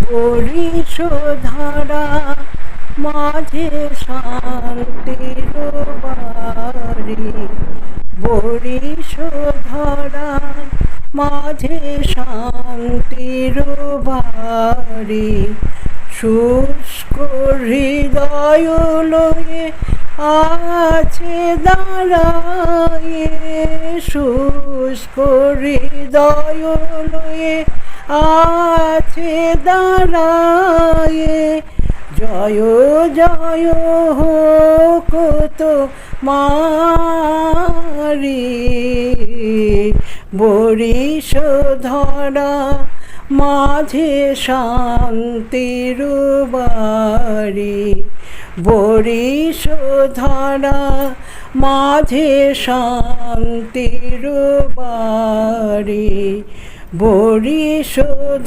বরিশধারা মাঝে শান্তির বাড়ি, বরিশধারা মাঝে শান্তির বাড়ি। শুষ্ক হৃদয় লয়ে আছে দাঁড়ায়ে, শুষ্ক হৃদয় লয়ে আছে দাঁড়ায়ে। জয় জয় হোক তোমারি, বরিশধারা মাঝে শান্তির বাড়ি, বরিশধারা মাঝে শান্তির বাড়ি, বরিশধারা